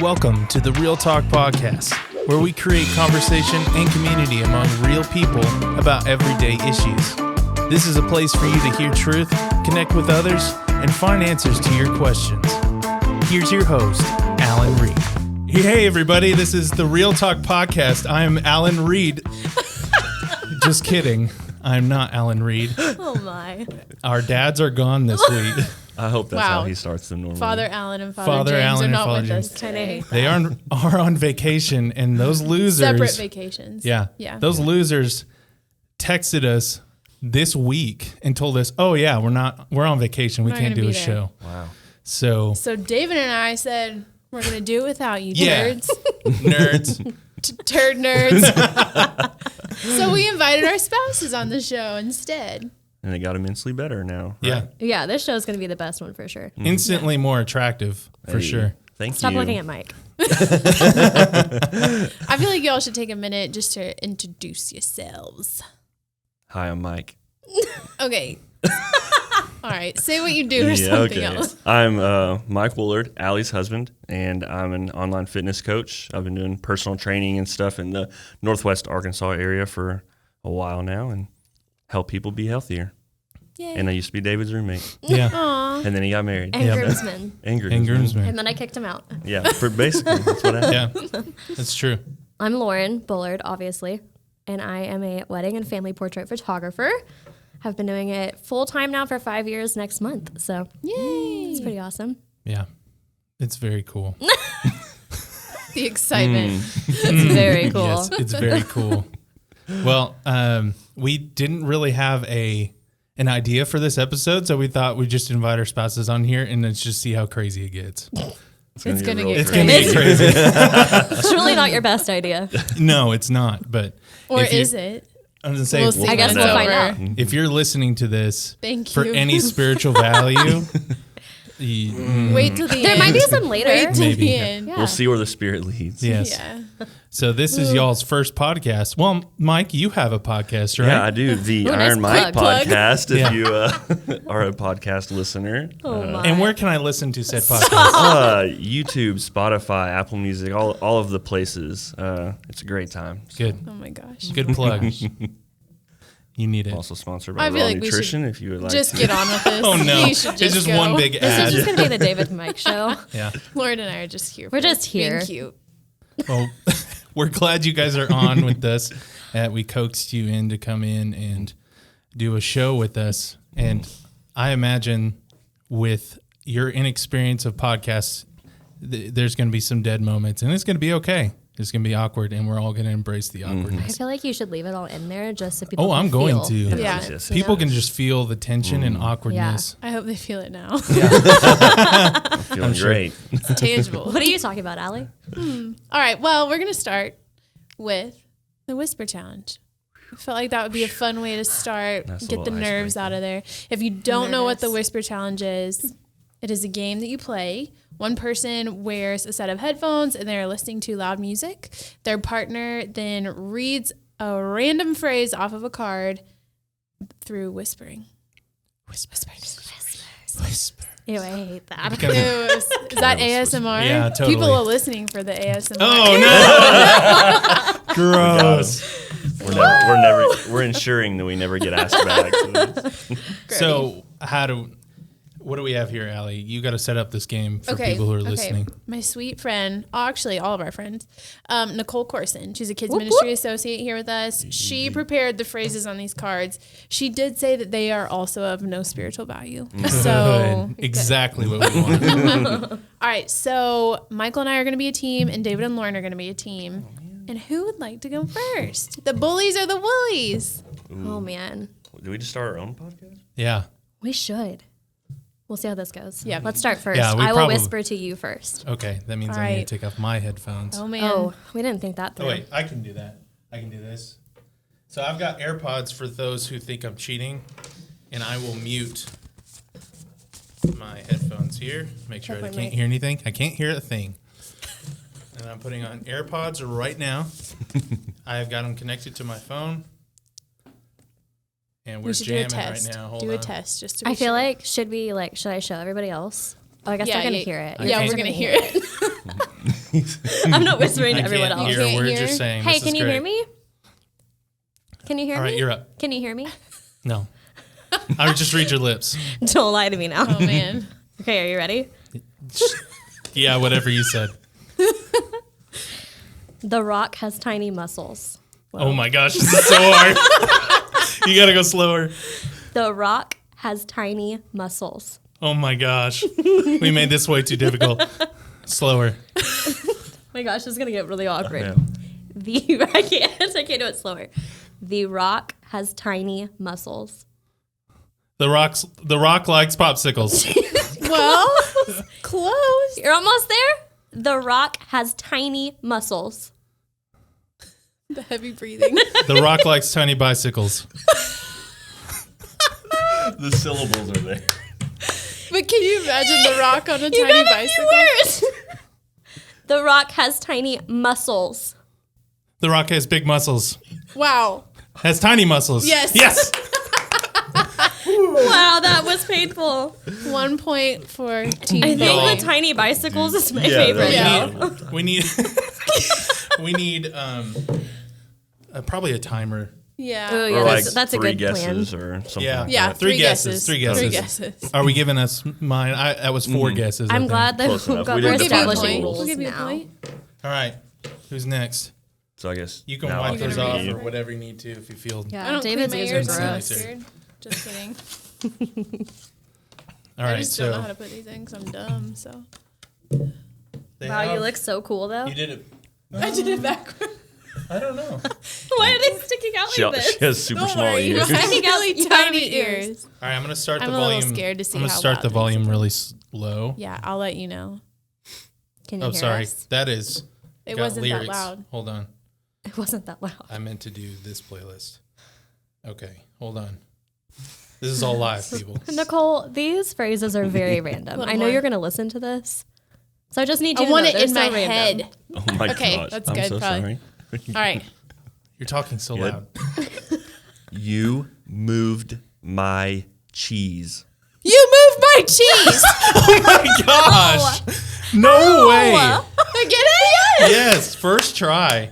Welcome to the Real Talk Podcast, where we create conversation and community among real people about everyday issues. This is a place for you to hear truth, connect with others, and find answers to your questions. Here's your host, Alan Reed. Hey, everybody, this is the Real Talk Podcast. I'm Alan Reed. Just kidding. I'm not Alan Reed. Oh, my. Our dads are gone this week. I hope that's how he starts them normally. Father Alan and Father James are not with us today. They are on vacation, and those losers... Separate vacations. Yeah. Those losers texted us this week and told us, oh, yeah, we're on vacation. We can't do a show. Wow. So David and I said, we're going to do it without you, nerds. Nerds. Turd nerds. So we invited our spouses on the show instead. And it got immensely better now. Right? Yeah, this show is going to be the best one for sure. Instantly more attractive, for sure. Thank you. Stop looking at Mike. I feel like y'all should take a minute just to introduce yourselves. Hi, I'm Mike. Okay. All right. Say what you do or something else. I'm Mike Woolard, Allie's husband, and I'm an online fitness coach. I've been doing personal training and stuff in the Northwest Arkansas area for a while now and help people be healthier. Yay. And I used to be David's roommate. Yeah. Aww. And then he got married. And groomsman. And groomsman. And then I kicked him out. Yeah, basically, that's what happened. Yeah, that's true. I'm Lauren Bullard, obviously, and I am a wedding and family portrait photographer. Have been doing it full-time now for 5 years next month, so Yay. it's pretty awesome. Yeah, it's very cool. The excitement. It's very cool. Yes, it's very cool. Well, we didn't really have an idea for this episode, so we thought we'd just invite our spouses on here and let's just see how crazy it gets. It's going to get It's going to get crazy. It's really not your best idea. No, it's not. But or is it? I was going to say, We'll see. I guess we'll find out. if you're listening to this Thank for you. any spiritual value, Wait till the end. There might be some later. Wait till Maybe. the end. Yeah. We'll see where the Spirit leads. yes. Yeah. So this is y'all's first podcast. Well, Mike, you have a podcast, right? Yeah, I do. The Ooh, nice Iron Mike plug. podcast, if Yeah. you are a podcast listener. Oh, my. And where can I listen to said podcast? YouTube, Spotify, Apple Music, all of the places. It's a great time. Good. Oh my gosh. Good plug. You need it. Also sponsored by I feel Raw like we Nutrition, should if you would like Just to. get on with this. Oh, no. We should It's just go. one big This ad. is just going to be the David and Mike show. Yeah. Lauren and I are just here. We're for just here. Being cute. Well, we're glad you guys are on with us. We coaxed you in to come in and do a show with us. And I imagine with your inexperience of podcasts, there's going to be some dead moments, and it's going to be okay. It's going to be awkward, and we're all going to embrace the I awkwardness. feel like you should leave it all in there just so people Oh, can I'm going feel to. the Yeah. moment, Yes. you People know? can just feel the tension and awkwardness. I hope they feel it now. Feeling great. It's tangible. What are you talking about, Allie? All right. Well, we're going to start with the Whisper Challenge. I felt like that would be a fun way to start, Nice get the little nerves icebreaker. out of there. If you don't know what the Nervous. Whisper Challenge is, it is a game that you play. One person wears a set of headphones and they're listening to loud music. Their partner then reads a random phrase off of a card through whispering. Whisper. Ew, I hate that. Is that ASMR? Yeah, totally. People are listening for the ASMR. Oh, no. Gross. We're ensuring that we never get asked back. So what do we have here, Allie? You got to set up this game for people who are listening. My sweet friend, actually all of our friends, Nicole Corson. She's a kids ministry associate here with us. She prepared the phrases on these cards. She did say that they are also of no spiritual value. So Good. Exactly what we want. all right, so Michael and I are going to be a team, and David and Lauren are going to be a team. And who would like to go first? The bullies or the woolies? Oh, man. Do we just start our own podcast? Yeah. We should. We'll see how this goes. Yeah. Let's start first. Yeah, we I will probably- whisper to you first. Okay. That means All I need right. to take off my headphones. Oh, man. Oh, we didn't think that through. Oh, wait. I can do that. I can do this. So I've got AirPods for those who think I'm cheating, and I will mute my headphones here. Make sure I Definitely. can't hear anything. I can't hear a thing. And I'm putting on AirPods right now. I have got them connected to my phone. And we're We should do a jamming test. right now. Hold do on. a test just to be I feel sure. like, should I show everybody else? Oh, I guess they're going to hear it. Yeah, we're going to hear it. I'm not whispering I to everyone can't else. hear. You We're can't just hear? saying. Hey, this can is you great. hear me? Can you hear All me? right, you're up. Can you hear me? No. I would just read your lips. Don't lie to me now. Oh man. Okay, are you ready? Yeah, whatever you said. The Rock has tiny muscles. Oh my gosh, this is so hard. You gotta go slower. The Rock has tiny muscles. Oh my gosh. We made this way too difficult. Slower. My gosh, this is gonna get really awkward. Yeah. I can't do it slower. The Rock has tiny muscles. The Rock likes popsicles. Well, close. You're almost there. The Rock has tiny muscles. The heavy breathing. The Rock likes tiny bicycles. The syllables are there. But can you imagine The Rock on a You tiny got a few bicycle? words. The Rock has tiny muscles. The Rock has big muscles. Wow. Has tiny muscles. Yes. Yes. Wow, that was painful. 1 point for Team I think Y'all- the tiny bicycles is my Yeah, favorite. Yeah. though. We need we need probably a timer. Yeah. Oh, yeah, Or like that's a three good guesses plan. or something. Yeah. like Yeah, that. Three guesses. Three guesses. 3 guesses. Are we giving us mine? That was 4 guesses. I I'm think. glad that Close we're enough. We didn't We'll give you a define establishing point. rules. We'll rules give you a now. point. All right. Who's next? So I guess You can now wipe I those can off read. or whatever you need to if you feel. Yeah, I don't David's clean my ears ears, are so I'm gross. scared. Just kidding. All I right. just don't know how So to put these in because I'm dumb. So they Wow, you have- look so cool though. You did it. I did it backwards. I don't know. Why are they sticking out She, like this? she has super Don't small worry, you ears. have Sticking out really out of tiny your ears. ears. All right. I'm gonna start I'm the a little volume. scared to see I'm gonna how start loud the these volume are. really slow. Yeah, I'll let you know. Can you Oh, hear sorry. us? That is. It got wasn't lyrics. that loud. Hold on. It wasn't that loud. I meant to do this playlist. Okay, hold on. This is all live, people. Nicole, these phrases are very random. Little I know more. you're going to listen to this. So I just need you I to want know it they're in so my random. head. Oh my Okay, gosh. that's I'm good, so probably. sorry. All right. You're talking so Good. loud. You moved my cheese. You moved my cheese. Oh my gosh! No way! I get it? Yes, first try.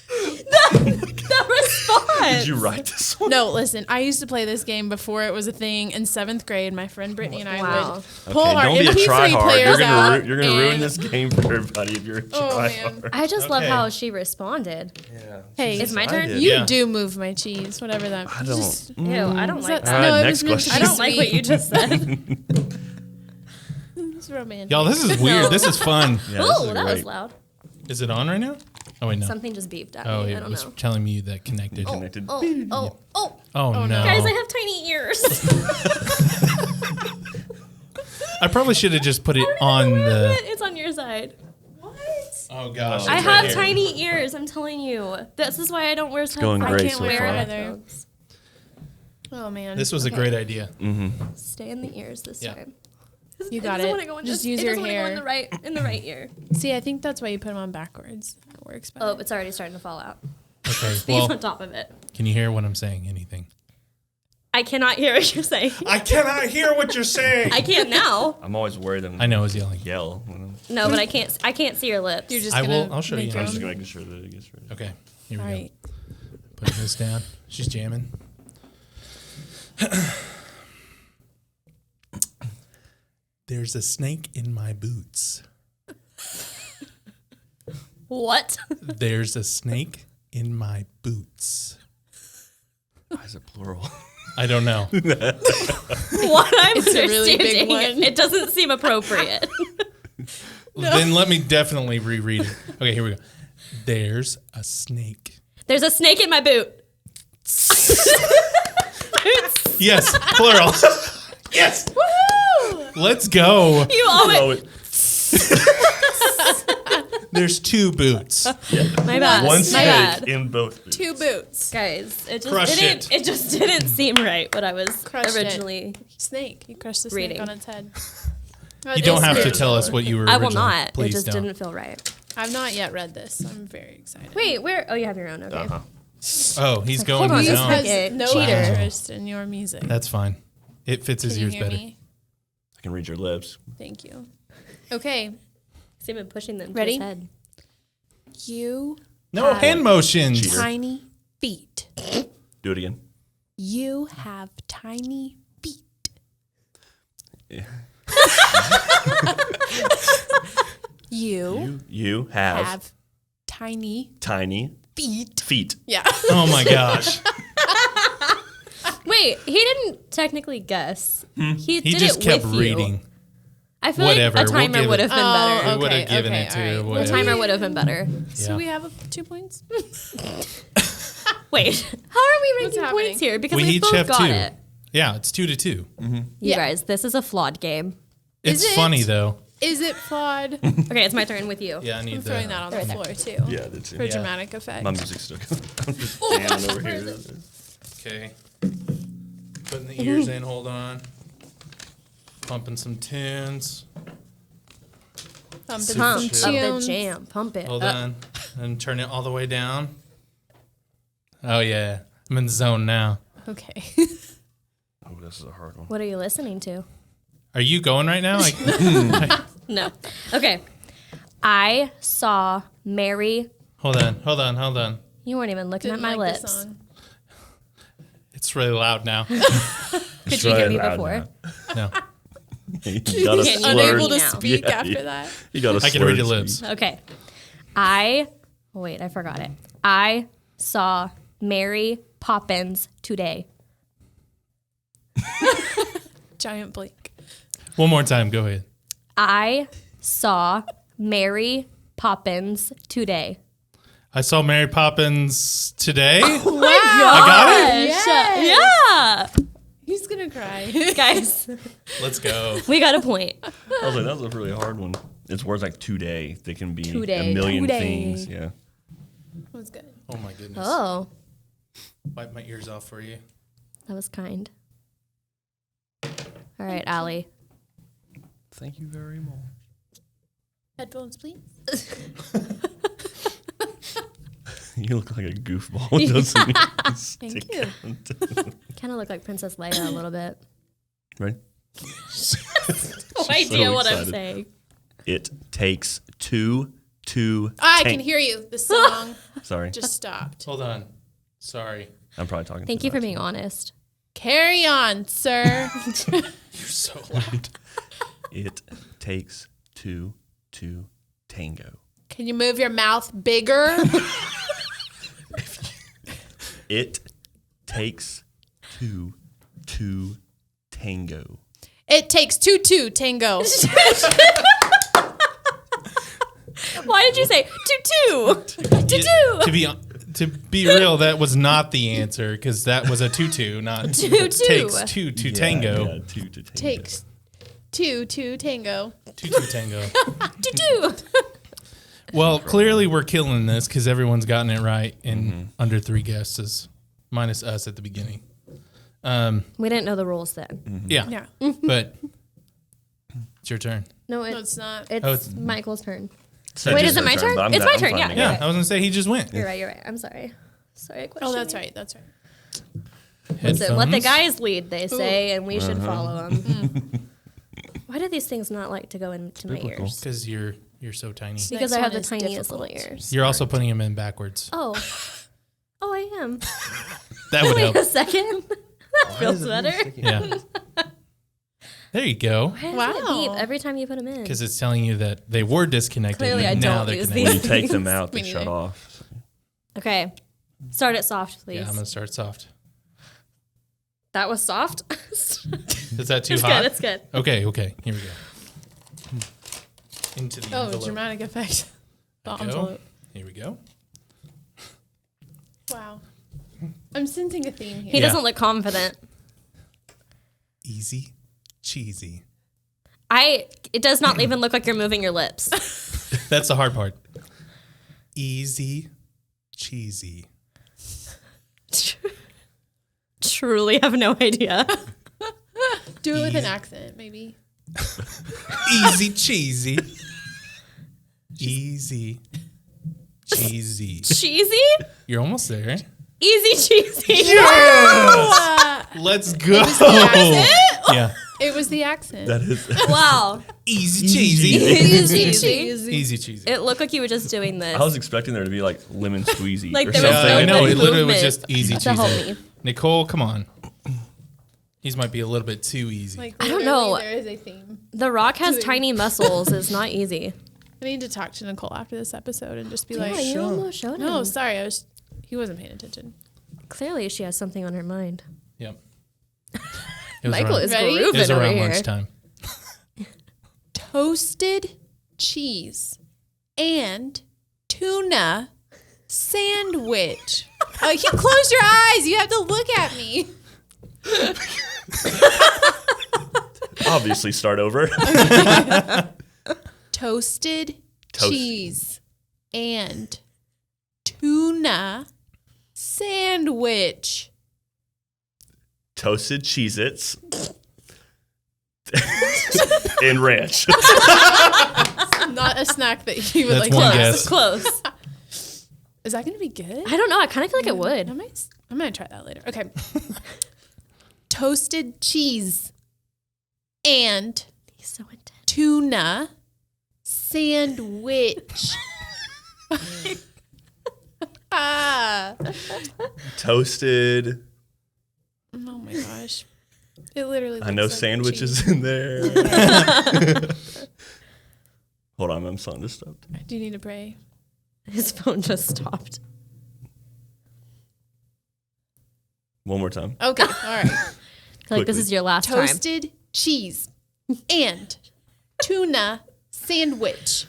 The response. Did you write this one? No, listen. I used to play this game before it was a thing in 7th grade. My friend Brittany and I Wow. would pull our don't be a MP3 tryhard. players out. You're gonna ruin and- this game for everybody if you're a Oh, man. tryhard. I just love Okay. how she responded. Yeah. Hey, It's my turn? Excited. you Yeah. do move my cheese, whatever that. I don't. Just, Ew, I don't like that's- that. no, it next was meant to question. be I don't like what sweet. you just said. It's romantic. Y'all, this is weird. This is fun. Yeah, this Ooh, is that was great. loud. Is it on right now? Oh wait, no. Something just beeped at Oh, me. I it don't was know. telling me that connected. Connected. Oh, Oh, no. Guys, I have tiny ears. I probably should have just put it on the. It's on your side. What? Oh gosh. I it's have right here. tiny ears. I'm telling you. This is why I don't wear going headphones. great I can't so wear far. either. headphones. Oh man, This was a great idea. Stay in the ears this Yeah. time. You It got doesn't it. wanna go in Just this- use it your doesn't wanna go hair. in the right ear. See, I think that's why you put them on backwards. It works better. Oh, it's already starting to fall out. Okay. These Well, on top of it. can you hear what I'm saying? Anything? I cannot hear what you're saying. I cannot hear what you're saying. I can't now. I'm always worried I'm I know I was yelling. yell. when I'm- No, but I can't see your lips. You're just I gonna will- I'll show make you. your I'm just own? making sure that it gets ready. Okay. Here we All go. right. Putting this down. She's jamming. There's a snake in my boots. What? There's a snake in my boots. Why is it plural? I don't know. What I'm It's a really understanding, big one. it doesn't seem appropriate. Then let me definitely reread it. Okay, here we go. There's a snake. There's a snake in my boot. Yes, plural. Yes. Let's go. You always. Oh, it- There's 2 boots. My bad. one My snake bad. in both. 2 boots. Guys, it just Crush didn't. it. It just didn't seem right what I was Crushed it. originally. Snake. You crushed the snake Reading. on its head. You don't have to weird. tell us what you were I will originally. not. Please it just don't. didn't feel right. I've not yet read this. So I'm very excited. Wait, where? Oh, you have your own. Okay. Uh-huh. Oh, he's going hold on, his this own. has- Has Okay, no cheater. interest in your music. That's fine. It fits his Can you ears hear better. me? I can read your lips. Thank you. Okay. He's even pushing them to Ready? his head. You No hand motions. Cheater. tiny feet. Do it again. You have tiny feet. Yeah. You have have tiny tiny feet. feet. Yeah. Oh my gosh. Wait, he didn't technically guess. He did He just it kept with you. reading. I feel Whatever, like a we'll timer give would it- have been better. We would have Okay, given okay, it to all right. A whatever. timer would have been better. So Yeah. we have 2 points. Wait, how are we What's making happening? points here? Because We we each both have got 2. it. Yeah, it's 2-2. You Yeah. guys, this is a flawed game. It's Is it? funny though. Is it flawed? Okay, it's my turn with you. Yeah, I I'm need throwing that. that on the Right floor too. Yeah, that's For it. dramatic effect. My music's stuck. I'm just jamming over here. Okay. Putting the ears in. Hold on. Pumping some tunes. Pumping Super Pump chill. up the tunes. jam. Pump it Hold up. on. And turn it all the way down. Oh yeah, I'm in the zone now. Okay. Oh, this is a hard one. What are you listening to? Are you going right now? Like, No. Okay. I saw Mary. hold on. You weren't even looking Didn't at my like the lips. song. It's really loud now. Could you hear me before? No, You got a Can you slurred. Unable to now. speak Yeah, after yeah. that. You got a I can read your slurred lips. speech. Okay. Wait, I forgot it. I saw Mary Poppins today. Giant blink. One more time. Go ahead. I saw Mary Poppins today. I saw Mary Poppins today. Wow. I got it. Yes. Yeah. He's gonna cry. Guys, Let's go. we got a point. I was like, that was a really hard one. It's words like today. They can be Today. a million Today. things. Yeah. That was good. Oh my goodness. Oh, Wipe my ears off for you. that was kind. All right, Allie. Thank you very much. Headphones, please. You look like a goofball, doesn't you? Thank you. Kind of look like Princess Leia a little bit. Right? No idea what I'm excited. saying. It takes 2 to I tank. can hear you. The song Sorry. just stopped. Hold on. Sorry. I'm probably talking Thank too you for much. being honest. Carry on, sir. You're so loud. It takes 2 to tango. Can you move your mouth bigger? It takes 2 to tango. It takes two tango. Why did you say two? To be real, that was not the answer because that was a tutu, not Tutu. takes 2 to tango. Yeah, 2 to tango. Takes two tango. Tutu tango. Two. Well, clearly we're killing this because everyone's gotten it right in under 3 guesses, minus us at the beginning. We didn't know the rules then. Yeah, Yeah. but it's your turn. No, No, it's not. it's, Oh, it's- Michael's turn. Said Wait, just is it her my turn? but I'm It's fine- my I'm turn, fine yeah, with Yeah, it. I was gonna say he just went. You're right. I'm sorry. Sorry, I questioned Oh, that's you. right. That's right. Listen, let the Headphones. guys lead, they say, and we should follow them. Why do these things not like to go into my Biblical. ears? Because you're so tiny. Because Next I have one the is tiniest little difficult. ears. You're also putting him in backwards. Oh. Oh, I am. That would Wait help. a second. That feels better. Yeah. There you go. Why does it Wow. beep every time you put them in? Because it's telling you that they were disconnected. Clearly and I now don't they're use connected. When you take them out, Me they shut neither. off. Okay. Start it soft, please. Yeah, I'm gonna start soft. That was soft. Is that too It's hot? good. It's good. Okay. Here we go. Into the Oh, envelope. dramatic effect. The There we go. envelope. Here we go. Wow. I'm sensing a theme He here. Yeah. doesn't look confident. Easy, cheesy. It does not even look like you're moving your lips. That's the hard part. Easy, cheesy. Truly have no idea. Do it with an accent, maybe. Easy, cheesy. Easy, cheesy. Cheesy? You're almost there. Easy cheesy. Let's go. Yeah. It was the accent. That is Wow. Easy cheesy. Easy. cheesy. It looked like you were just doing this. I was expecting there to be like lemon squeezy Like or there was something. Yeah, I know. no It literally was movement just easy to help cheesy. me. Nicole, come on. These might be a little bit too easy. Like, I don't know. literally, there is a theme. The Rock has Doing- tiny muscles. It's not easy. I need to talk to Nicole after this episode and just be Yeah, like, you almost showed him. no, sorry, he wasn't paying attention. Clearly, she has something on her mind. Yep. It was Michael around, is Ready? it grooving was over around here. lunchtime. Toasted cheese and tuna sandwich. Oh, you close your eyes. You have to look at me. Obviously, start over. Toasted Toast. cheese and tuna sandwich. Toasted Cheez-Its and ranch. Not a snack that you would That's like one to have. guess. Close. Is that going to be good? I don't know. I kind of feel like it would. I'm gonna try that later. Okay. Toasted cheese and He's so intense. tuna sandwich. Ah. Toasted. Oh my gosh. It literally I know looks like sandwiches cheese. in there. Hold on, I'm starting to stop. Do you need to pray? His phone just stopped. One more time. Okay. All right. I feel like this Quickly. is your last time. Toasted cheese and tuna sandwich.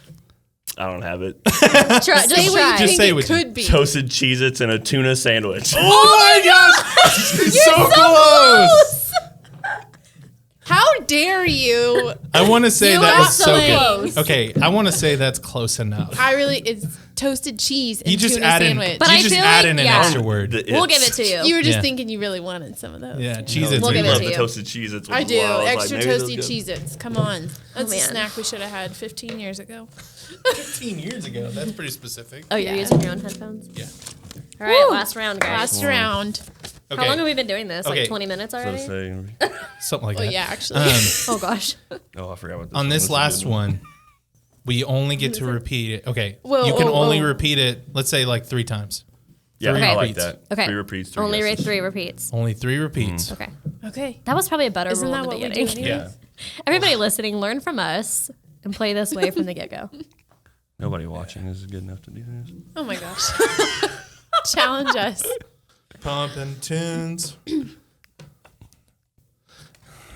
I don't have it. Try, Say just what you try. Just think say it what you- could be. Toasted Cheez-Its and a tuna sandwich. Oh my gosh! so close! How dare you? I want to say You that are was so so good. close. Okay, I want to say that's close enough. It's toasted cheese and You just tuna add in, sandwich. But you I just feel add like- in an yeah. extra word. We'll give it to you. You were just Yeah. thinking you really wanted some of those. Yeah, Cheez-Its. We'll give it love to the you. toasted Cheez-Its. I do. was like, Extra maybe those toasty good. Cheez-Its. Come on. That's a man. snack we should have had 15 years ago. 15 years ago. That's pretty specific. Oh, you're Yeah. using your own headphones? Yeah. All right, Woo. last round, guys. Last round. Okay. How long have we been doing this? Okay. Like 20 minutes So already? say, Something like Well, that. yeah, actually. Oh, gosh. oh, I forgot what this On one this is. last one, we only get to repeat it. Okay. Whoa, you can whoa, only whoa. repeat it, let's say like 3 times. Yeah, Three I like repeats. that. Okay. 3 repeats. 3 Only guesses. 3 repeats. Only 3 repeats. Okay. Okay. That was probably a better Isn't rule that in the what we do beginning. anyway? Yeah. Everybody listening, learn from us and play this way from the get-go. Nobody watching is good enough to do this. Oh my gosh. Challenge us. Pumping tunes.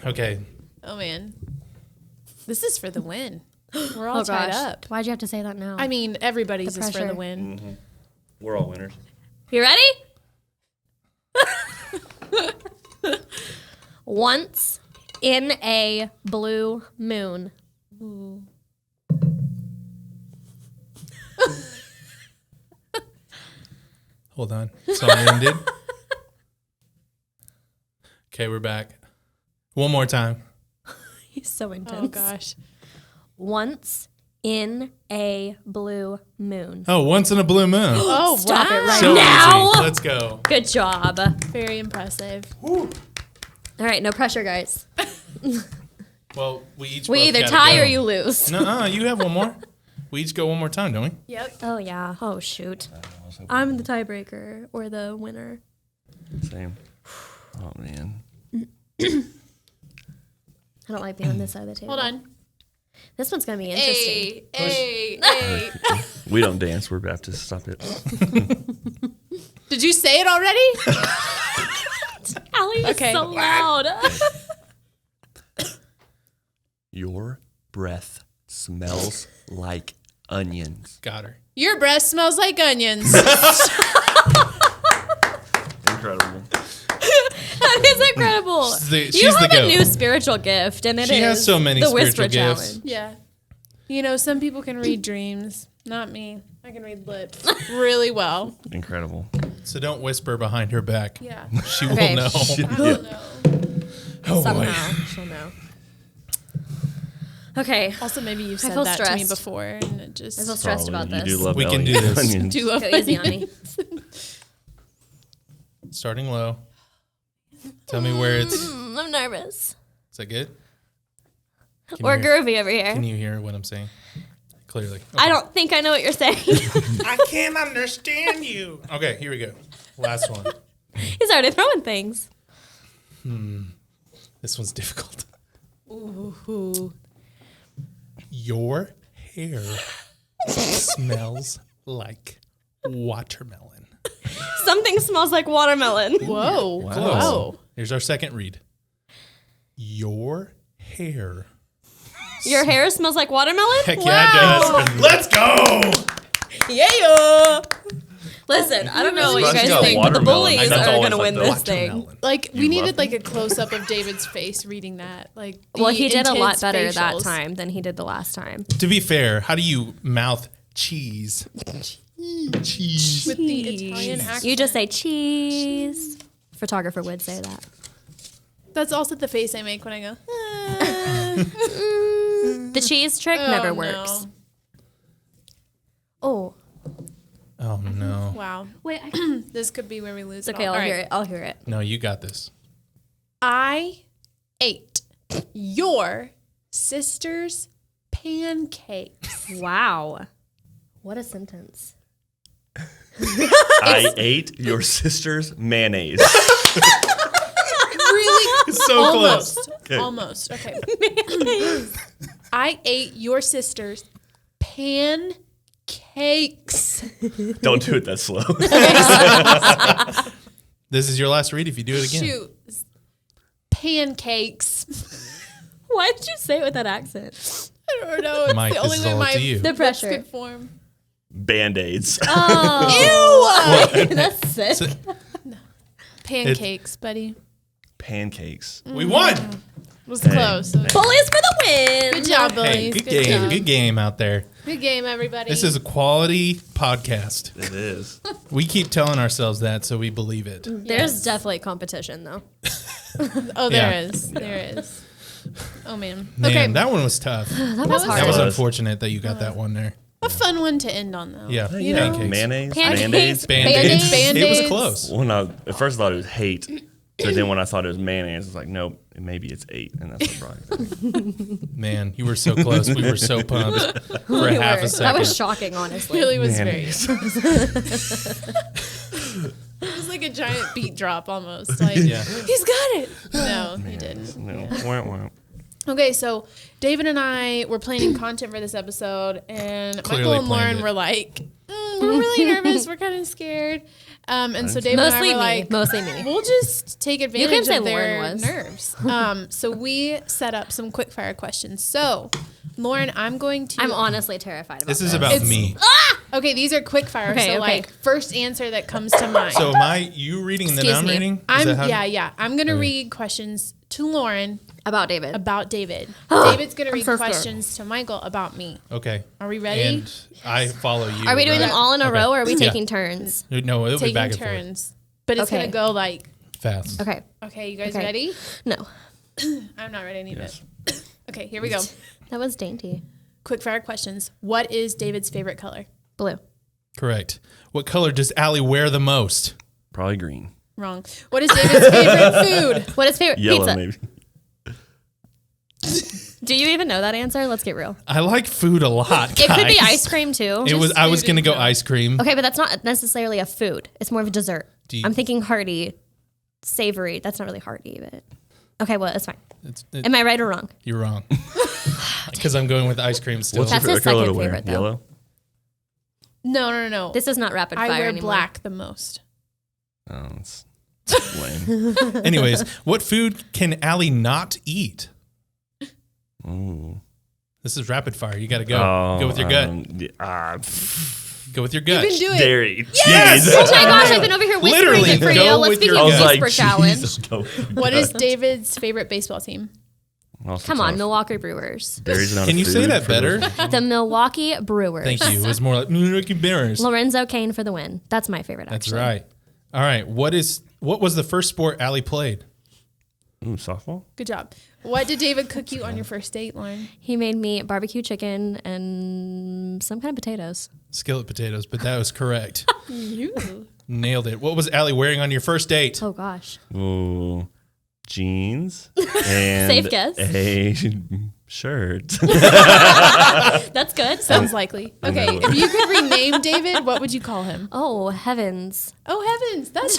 Okay. Oh man. This is for the win. We're all Oh, tied gosh. up. Why'd you have to say that now? I mean, everybody's The is for the pressure. win. We're all winners. You ready? Once in a blue moon. Hold on. Song ended. Okay, we're back. One more time. He's so intense. Oh gosh. Once in a blue moon. Oh, once in a blue moon. Oh Stop it right So now. easy. Let's go. Good job. Very impressive. All right, no pressure, guys. Well, we each We both either gotta tie go. or you lose. No, you have one more. We each go one more time, don't we? Yep. Oh, yeah. Oh, shoot. I'm the tiebreaker or the winner. Same. Oh, man. I don't like being on this side of the table. Hold on. This one's going to be interesting. Hey. We don't dance. We're Baptists. Stop it. Did you say it already? Allie is Okay. so loud. Your breath smells like onions. Got her. Your breath smells like onions. Incredible. That is incredible. She's You the have a goat. new spiritual gift, and it is She has so many the Whisper spiritual gifts. Challenge. Yeah. You know, some people can read dreams. Not me. I can read lips really well. Incredible. So don't whisper behind her back. Yeah. She will Okay. know. I don't know. Oh boy. Somehow she'll know. Okay, Also, maybe you've said feel that to me stressed. before, and it just. I feel stressed about You this. do love We can do onions. this. Onions. Do love Go easy on me. Starting low. Tell me where it's. I'm nervous. Is that good? Or groovy over here. Can you hear what I'm saying? Clearly. Okay. I don't think I know what you're saying. I can't understand you. Okay, here we go. Last one. He's already throwing things. This one's difficult. Ooh. Your hair smells like watermelon. Something smells like watermelon. Whoa. Wow. Close. Whoa. Here's our second read. Your hair. Your hair smells like watermelon? Heck yeah, it does. Let's go. Yeah. Listen, I don't know what you She's guys got think, but the watermelon. bullies That's are always going to like win the this thing. Watermelon. Like, we You needed love like a close up of David's face reading that. Like, Well, he did a lot intense better that facials. time than he did the last time. To be fair, how do you mouth cheese? Cheese. With the Italian accent. You just say cheese. Photographer would say that. That's also the face I make when I go. The cheese trick never works. No. Oh, Oh no. Wow. wait. This could be where we lose It's okay. it all. I'll All hear right. it. I'll hear it. No, you got this. I ate your sister's pancakes. Wow. What a sentence. I ate your sister's mayonnaise. Really? It's so close. Almost. Okay. Almost. Okay. I ate your sister's pancakes. Don't do it that slow. This is your last read if you do it again. Shoot. Pancakes. Why did you say it with that accent? I don't know. It's Mike, the this only is way all my up to you. The lips pressure. could form. Band-Aids. Oh. Ew. That's sick. So- Pancakes, buddy. Pancakes. we won. It was Hey. close. Bullies for the win. Good job, Hey, bullies. good game. job. Good game out there. Good game, everybody. This is a quality podcast. It is. We keep telling ourselves that, so we believe it. There's definitely competition, though. Oh, Yeah. there is. There is. Oh, man. Man, Okay. that one was tough. That was hard. That was It was. unfortunate that you got that one there. A fun one to end on, though. Yeah, You know? pancakes. Mayonnaise. Pancakes. Band-Aids. Band-Aids. It was Band-Aids. close. When at first I thought it was hate, but then when I thought it was mayonnaise, I was like, nope, maybe it's 8, and that's what brought it. Man, you were so close. We were so pumped for a half a were. second. That was shocking, honestly. Really was Mayonnaise. It was like a giant beat drop almost. Like, Yeah. he's got it. No, he didn't. No. Wah, wah. Okay, so David and I were planning content for this episode, and Clearly Michael and planned Lauren it. were like, we're really nervous. We're kind of scared. And so David Mostly and I were me. like, Mostly me. we'll just take advantage say of their Lauren was. nerves. So we set up some quick fire questions. So, Lauren, I'm going to. I'm honestly terrified about This this. is about It's- me. Okay, these are quick fire. Okay, so, okay. like, first answer that comes to mind. So am I you reading and then Excuse I'm me. reading? Is that how- Yeah. I'm going to read questions to Lauren About David. about David. David's going to read so scared. questions to Michael about me. Okay. Are we ready? And I follow you. Are we doing them right? all in a Okay. row, or are we Yeah. taking turns? No, it'll be Taking back and turns. But it's Okay. going to go like, forth. Fast. Okay. okay, you guys Okay. ready? No. I'm not ready. I need Yes. it. Okay, here we go. That was dainty. Quick fire questions. What is David's favorite color? Blue. Correct. What color does Allie wear the most? Probably green. Wrong. What is David's favorite food? What is favorite? Yellow, Pizza. maybe. Do you even know that answer? Let's get real. I like food a lot. It could be guys. ice cream too. It was. I was food gonna in go general. ice cream. Okay, but that's not necessarily a food. It's more of a dessert. Do you- I'm thinking hearty, savory. That's not really hearty, but okay, well, it's fine. It- Am I right or wrong? you're wrong. Because I'm going with ice cream still. What's That's your his favorite color second to wear? favorite, though. Yellow? No. This is not rapid I fire wear anymore. black the most. Oh, it's lame. Anyways, what food can Allie not eat? Ooh. This is rapid fire. You got to go. Go with your gut. Go with your gut. You can do it. Dairy. Yes! Oh my gosh, I've been over here whispering Literally, it for go you. Let's with your begin I was gut. like, whisper challenge. Jesus, go. What is David's favorite baseball team? Also Come on, tough. Milwaukee Brewers. Dairy's not Can a you say food that for better? those- The Milwaukee Brewers. Thank you. It was more like Milwaukee Bears. Lorenzo Kane for the win. That's my favorite, That's actually. right. All right. What was the first sport Allie played? Ooh, softball? Good job. What did David cook you on your first date, Lauren? He made me barbecue chicken and some kind of potatoes. Skillet potatoes, but that was correct. You. Nailed it. What was Allie wearing on your first date? Oh, gosh. Ooh, jeans and Safe guess. a Shirt. That's good. Sounds likely. Okay, if you could rename David, what would you call him? Oh, heavens. Oh heavens, that's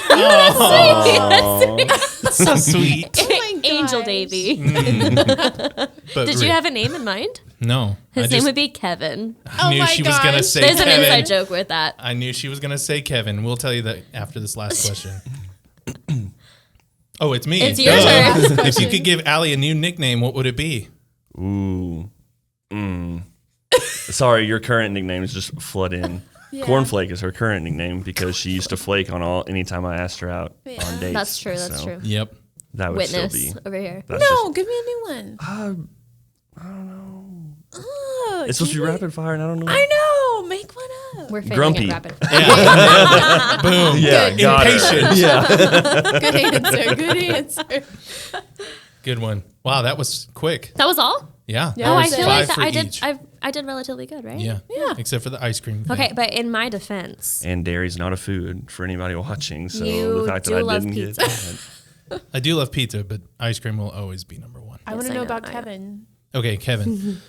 That's so sweet. Oh my Angel gosh. Davy. But Did you have a name in mind? No. His name would be Kevin. I knew Oh she my was going to gosh. say There's an Kevin. inside joke with that. I knew she was going to say Kevin. We'll tell you that after this last question. Oh, it's me. It's your Duh. turn. If you could give Allie a new nickname, what would it be? Ooh. Sorry, your current nickname is just Flood In. Yeah. Cornflake is her current nickname because she used to flake on anytime I asked her out on dates. That's true. That's So true. Yep. That would Witness still be. over here. That's No, give me a new one. I don't know. Oh, It's supposed to be give me- rapid fire, and I don't know. I know. Make one up. We're figuring Grumpy. it rapid. Boom. Yeah, got her. Impatient. Yeah. Good answer. Good answer. Good one. Wow, that was quick. That was all? Yeah. Yeah, that Oh, I was feel 5 like that for I did. each. I did relatively good, right? Yeah. Yeah. Except for the ice cream. thing. Okay, but in my defense, And dairy's not a food for anybody watching, so You the fact do that I love didn't pizza. get I do love pizza, but ice cream will always be number one. I want Yes, to I know know, about I know. Kevin. Okay, Kevin.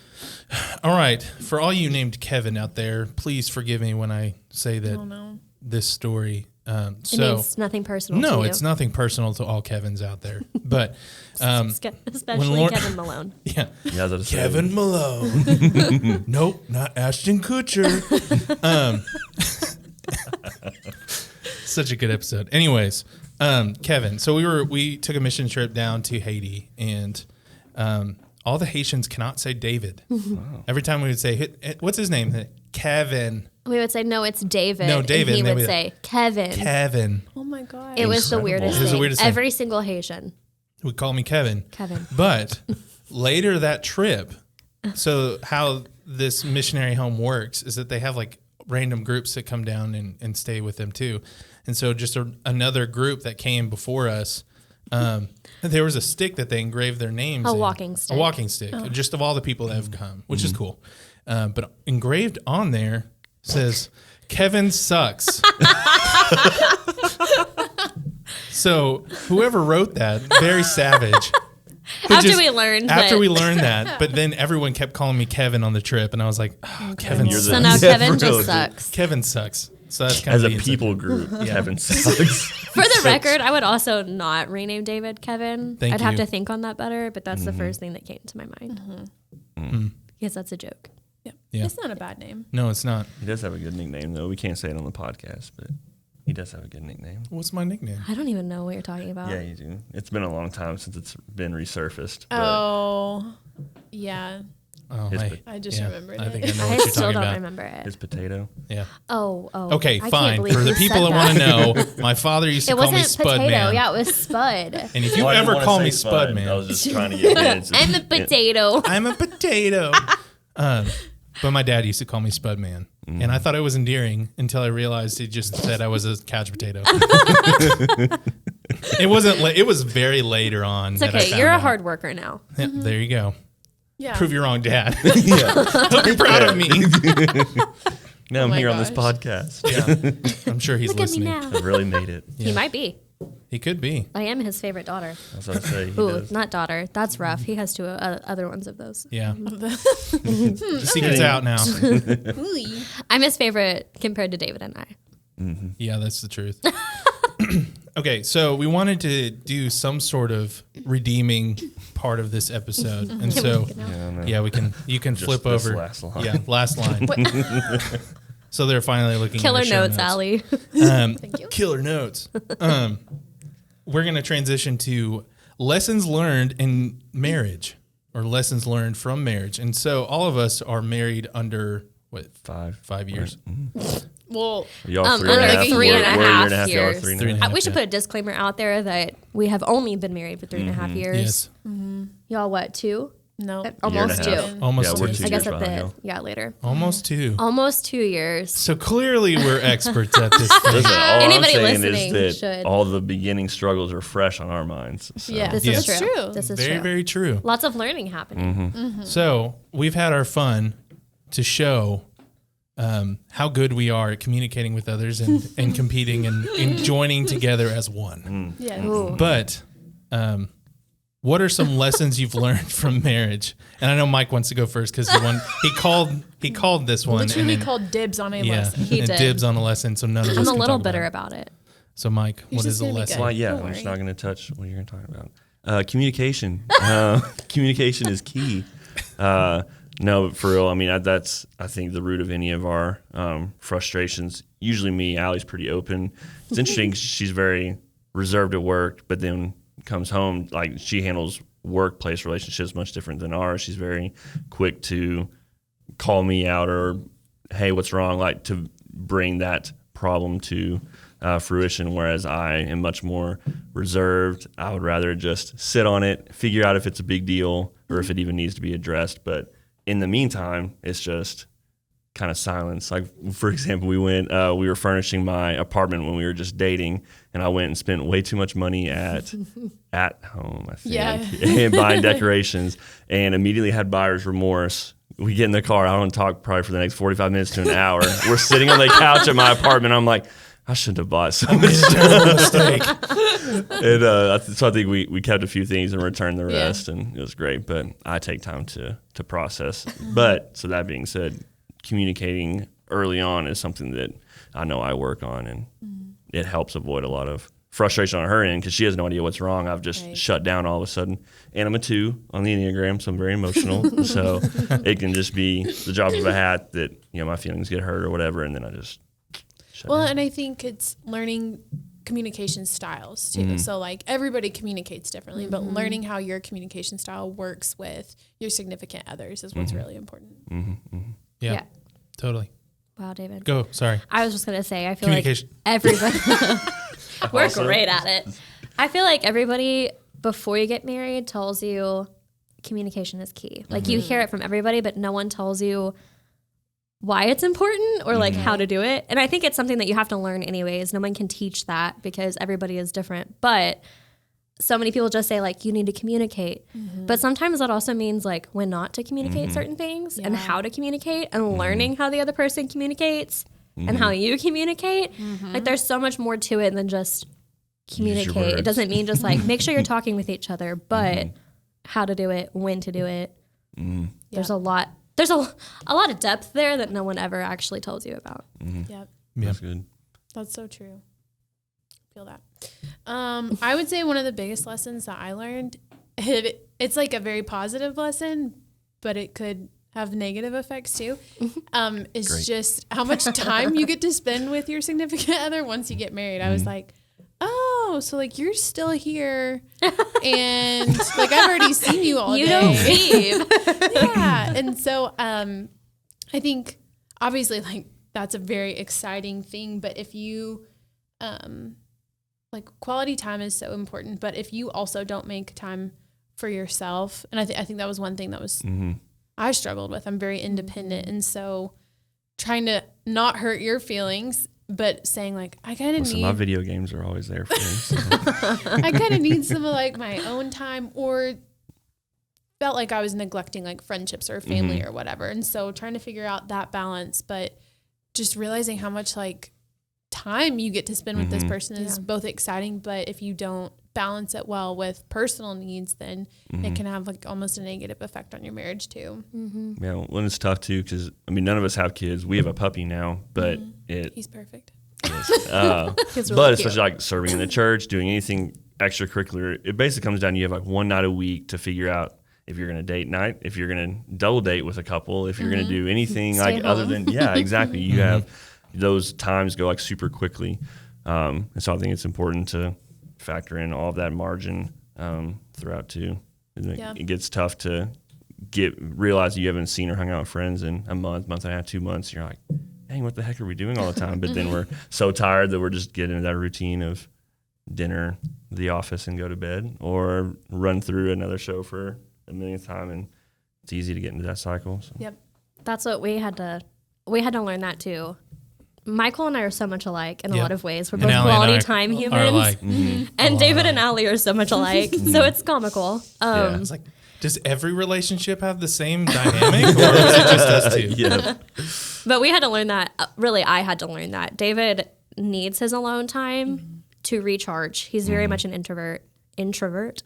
All right. For all you named Kevin out there, please forgive me when I say that Oh no. this story. it So means nothing personal to no, you. it's nothing personal to all Kevins out there. But Especially Lauren- Kevin Malone. yeah, yeah, that's Kevin Malone. Nope, not Ashton Kutcher. Such a good episode. Anyways, Kevin. So we took a mission trip down to Haiti, and all the Haitians cannot say David. Every time we would say, "What's his name?" Kevin. We would say, no, it's David. No, David, And he and they would would- say, Kevin. Kevin. Oh my god. It was the Incredible. weirdest It was the thing. weirdest thing. Every single Haitian. Would call me Kevin. Kevin. But later that trip, so how this missionary home works is that they have like random groups that come down and stay with them too. And so just another group that came before us, there was a stick that they engraved their names A in. walking stick. A walking stick, just of all the people that have come, which is cool. But engraved on there says, Kevin sucks. So whoever wrote that, very savage. But After we learned after that- we learned that, but then everyone kept calling me Kevin on the trip, and I was like, oh, Kevin You're So the- now Yeah, Kevin for real, just dude. sucks. Kevin sucks. So that's kind As of a the people group, Kevin sucks. For the record, I would also not rename David Kevin. Thank I'd have you. to think on that better, but that's the first thing that came to my mind. Because that's a joke. Yeah. Yeah. It's not a bad name. No, it's not. He does have a good nickname, though. We can't say it on the podcast, but he does have a good nickname. What's my nickname? I don't even know what you're talking about. Yeah, you do. It's been a long time since it's been resurfaced. But Oh, yeah. Oh, His- I just remembered I think it. I know I what you're still talking don't about. remember it. his potato. Yeah. Oh. Okay, I can't fine. believe For the you people said that want to know, my father used to It call me wasn't Spud potato. Man. Yeah, it was Spud. And if you ever call me Spud I Man, was just trying to get kids. I'm a potato. I'm a potato. But my dad used to call me Spud Man. And I thought it was endearing until I realized he just said I was a couch potato. It wasn't. It was very later on. It's that I okay. found You're a out. hard worker now. Yeah, there you go. Yeah. Prove you wrong, Dad. Hope you're proud of me. Now I'm my here on this gosh. podcast. Yeah, I'm sure he's Look at me listening. now. I've really made it. He might be. He could be. I am his favorite daughter. That's what I say. He Ooh, does. not daughter. That's rough. He has two other ones of those. Yeah. The secret's out now. Ooh. I'm his favorite compared to David and I. Yeah, that's the truth. Okay, so we wanted to do some sort of redeeming part of this episode, and so Yeah, we can. You can Just flip this over. last line. Yeah, last line. So they're finally looking. at Killer the show notes, Allie. Thank you. Killer notes. We're gonna transition to lessons learned in marriage, or lessons learned from marriage, and so all of us are married under what 5 years. Well, Y'all three under and a half. three and a We're a year half and a half. Y'all are years. 3.5. half, We should yeah. put a disclaimer out there that we have only been married for 3.5 years. Yes, Y'all, what, 2? no. Almost Year and a 2. half. Almost Yeah, we're two. 2 I guess years at behind the, y'all. yeah, later. almost 2. Almost 2 years. So clearly we're experts at this thing. Listen, all Anybody I'm saying listening is that should. all the beginning struggles are fresh on our minds. So. Yeah. This Yes. is true. True. This is Very, true. very true. Lots of learning happening. So we've had our fun to show how good we are at communicating with others and competing and joining together as one. Yeah. Ooh. But What are some lessons you've learned from marriage? And I know Mike wants to go first because he called this one. Literally called dibs on a lesson. He and did. dibs on a lesson, so none of us I'm a can little talk bitter about about it. So Mike, You're what just is the gonna be lesson? good. Well, yeah, Don't I'm just worry. not going to touch what you're going to talk about. Communication. Communication is key. No, for real. I mean, that's I think the root of any of our frustrations. Usually, me, Allie's pretty open. It's interesting. She's very reserved at work, but then comes home, like she handles workplace relationships much different than ours. She's very quick to call me out or, hey, what's wrong? Like to bring that problem to fruition, whereas I am much more reserved. I would rather just sit on it, figure out if it's a big deal or if it even needs to be addressed. But in the meantime, it's just kind of silence. Like, for example, we were furnishing my apartment when we were just dating, and I went and spent way too much money at home, I think, and buying decorations, and immediately had buyer's remorse. We get in the car. I don't talk probably for the next 45 minutes to an hour. We're sitting on the couch at my apartment. I'm like, I shouldn't have bought so much. Terrible mistake. And so I think we kept a few things and returned the rest, and it was great. But I take time to process. But so that being said, communicating early on is something that I know I work on, and it helps avoid a lot of frustration on her end because she has no idea what's wrong. I've just shut down all of a sudden. And I'm a 2 on the Enneagram, so I'm very emotional. So it can just be the drop of a hat that, my feelings get hurt or whatever, and then I just shut down. And I think it's learning communication styles too. So like everybody communicates differently, but learning how your communication style works with your significant others is what's really important. Yeah, totally. Wow, David. Go. Sorry. I was just going to say, I feel like Communication. everybody, we're great at it. I feel like everybody, before you get married, tells you communication is key. Like you hear it from everybody, but no one tells you why it's important or like how to do it. And I think it's something that you have to learn anyways. No one can teach that because everybody is different. But so many people just say like, you need to communicate. But sometimes that also means like when not to communicate certain things and how to communicate and learning how the other person communicates and how you communicate. Like there's so much more to it than just communicate. It doesn't mean just like make sure you're talking with each other, but how to do it, when to do it. There's a lot. There's a lot of depth there that no one ever actually tells you about. Yep. That's good. That's so true. Feel that. I would say one of the biggest lessons that I learned, it's like a very positive lesson, but it could have negative effects too, is just how much time you get to spend with your significant other once you get married. I was like, oh, so like you're still here and like I've already seen you all day. You don't leave. Yeah. And so I think obviously like that's a very exciting thing, but if you like quality time is so important, but if you also don't make time for yourself, and I think that was one thing that was I struggled with. I'm very independent, and so trying to not hurt your feelings, but saying like I kind of need my video games are always there for me. So. I kind of need some of like my own time, or felt like I was neglecting like friendships or family or whatever, and so trying to figure out that balance, but just realizing how much like time you get to spend with this person is both exciting, but if you don't balance it well with personal needs, then it can have like almost a negative effect on your marriage too. Yeah, well, it's tough too because I mean none of us have kids. We have a puppy now, but He's perfect. He's really but especially like serving in the church, doing anything extracurricular, it basically comes down to you have like one night a week to figure out if you're going to date night, if you're going to double date with a couple, if you're going to do anything like other than exactly. You have those times go like super quickly, and so I think it's important to factor in all of that margin throughout too. It gets tough to realize you haven't seen or hung out with friends in a month and a half, 2 months. You're like, dang, what the heck are we doing all the time? But then we're so tired that we're just getting into that routine of dinner, the office, and go to bed, or run through another show for a millionth time, and it's easy to get into that cycle. So. Yep. That's what we had to learn that too. Michael and I are so much alike in a lot of ways. We're both quality time humans. And David and Allie are so much alike. So it's comical. It's like, does every relationship have the same dynamic, or is it just us two? Yeah. But we had to learn that. Really, I had to learn that. David needs his alone time to recharge. He's very much an introvert.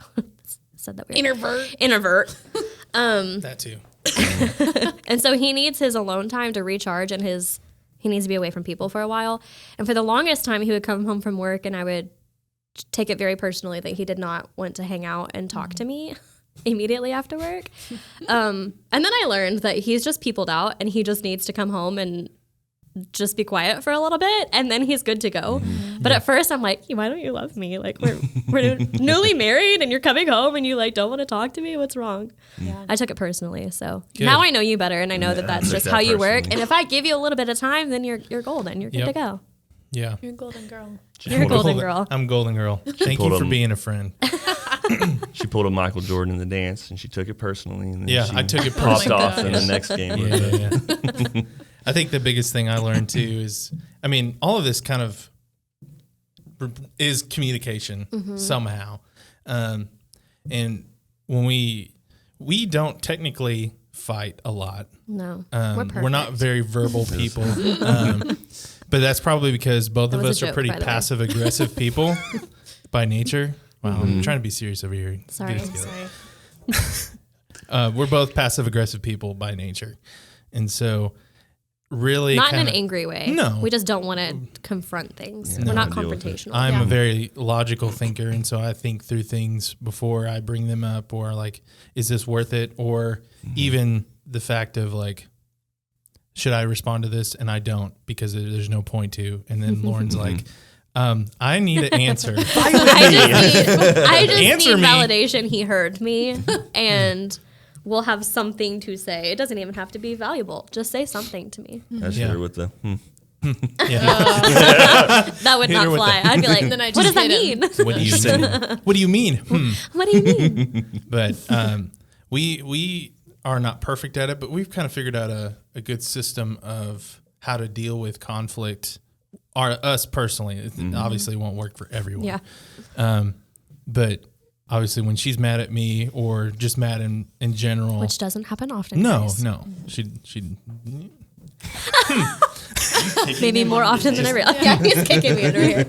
said that weird. Introvert. That too. And so he needs his alone time to recharge, and he needs to be away from people for a while. And for the longest time, he would come home from work, and I would take it very personally that he did not want to hang out and talk to me immediately after work. And then I learned that he's just peopled out, and he just needs to come home and just be quiet for a little bit, and then he's good to go. But at first I'm like, why don't you love me? Like, we're newly married and you're coming home and you like don't want to talk to me. What's wrong? Yeah. I took it personally. So now I know you better, and I know that that's just how you work. And if I give you a little bit of time, then you're golden. You're good to go. Yeah. You're a golden girl. You're a golden girl. I'm golden girl. Thank you for being a friend. She pulled a Michael Jordan in the dance, and she took it personally. And then I took it popped personally. off in the next game. Yeah. I think the biggest thing I learned too is, I mean, all of this kind of is communication somehow. And when we don't technically fight a lot. No, we're not very verbal people. But that's probably because both of us are pretty passive aggressive people by nature. Wow, I'm trying to be serious over here. Sorry. We're both passive aggressive people by nature. And so really not in an angry way. No. We just don't want to confront things. Yeah, we're not deal with confrontational. I'm a very logical thinker, and so I think through things before I bring them up, or like, is this worth it? Or even the fact of like, should I respond to this? And I don't, because there's no point to. And then Lauren's like, I need an answer. I just Answer need me. validation. He heard me, and we'll have something to say. It doesn't even have to be valuable. Just say something to me. That's her with the. That would not fly. I'd be like, Then I what just does that hit him. mean? What do you mean? What do you mean? What do you mean? But we are not perfect at it, but we've kind of figured out a good system of how to deal with conflict. Us personally, it obviously won't work for everyone. Yeah. But obviously, when she's mad at me or just mad in general, Which doesn't happen often. no, guys. she Maybe more often than I realize. Yeah, he's kicking me under here.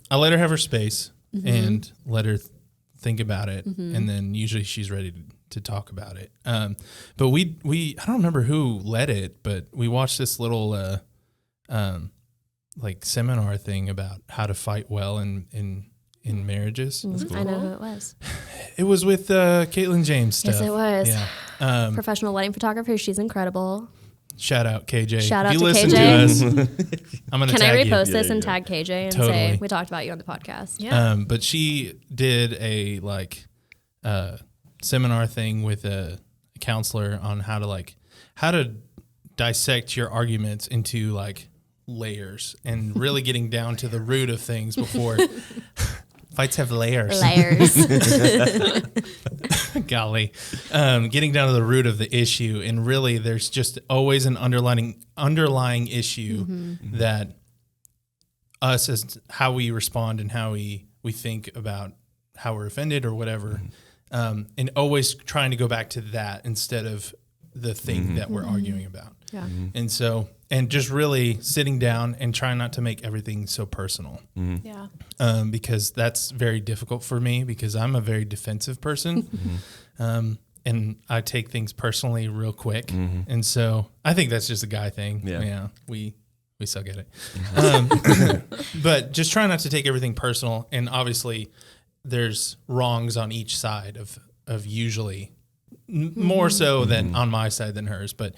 I let her have her space and let her think about it, and then usually she's ready to talk about it. But we I don't remember who led it, but we watched this little like seminar thing about how to fight well in marriages. I know who it was. It was with Caitlin James stuff. Yes, it was. Yeah. Professional wedding photographer. She's incredible. Shout out KJ. Shout out if you to listen KJ. to us, I'm gonna Can I tag you. repost Yeah, this and yeah. tag KJ and Totally. say we talked about you on the podcast? Yeah. But she did a like seminar thing with a counselor on how to dissect your arguments into like layers and really getting down to the root of things before fights have layers. Golly, getting down to the root of the issue, and really there's just always an underlying issue that us as how we respond and how we think about how we're offended or whatever, and always trying to go back to that instead of the thing that we're arguing about. Yeah. And so, and just really sitting down and trying not to make everything so personal. Yeah. Because that's very difficult for me because I'm a very defensive person. And I take things personally real quick. And so I think that's just a guy thing. Yeah. We suck at it. But just try not to take everything personal. And obviously there's wrongs on each side of usually more so than on my side than hers. But,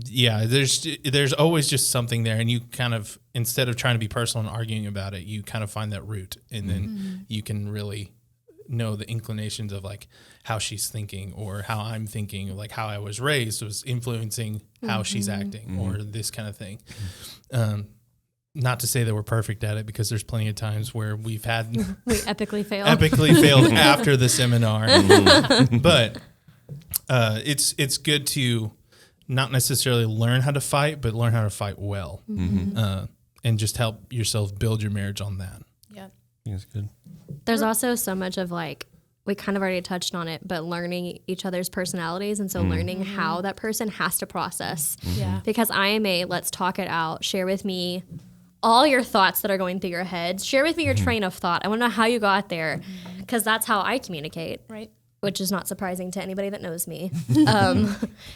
yeah, there's always just something there, and you kind of, instead of trying to be personal and arguing about it, you kind of find that root, and then you can really know the inclinations of like how she's thinking or how I'm thinking, like how I was raised was influencing how she's acting or this kind of thing. Not to say that we're perfect at it, because there's plenty of times where we've had We epically failed. failed after the seminar, but it's good to not necessarily learn how to fight, but learn how to fight well, and just help yourself build your marriage on that. Yeah. I think it's good. There's also so much of like, we kind of already touched on it, but learning each other's personalities. And so learning how that person has to process. Yeah. Because I am let's talk it out. Share with me all your thoughts that are going through your head. Share with me your train of thought. I want to know how you got there. because that's how I communicate. Right. Which is not surprising to anybody that knows me.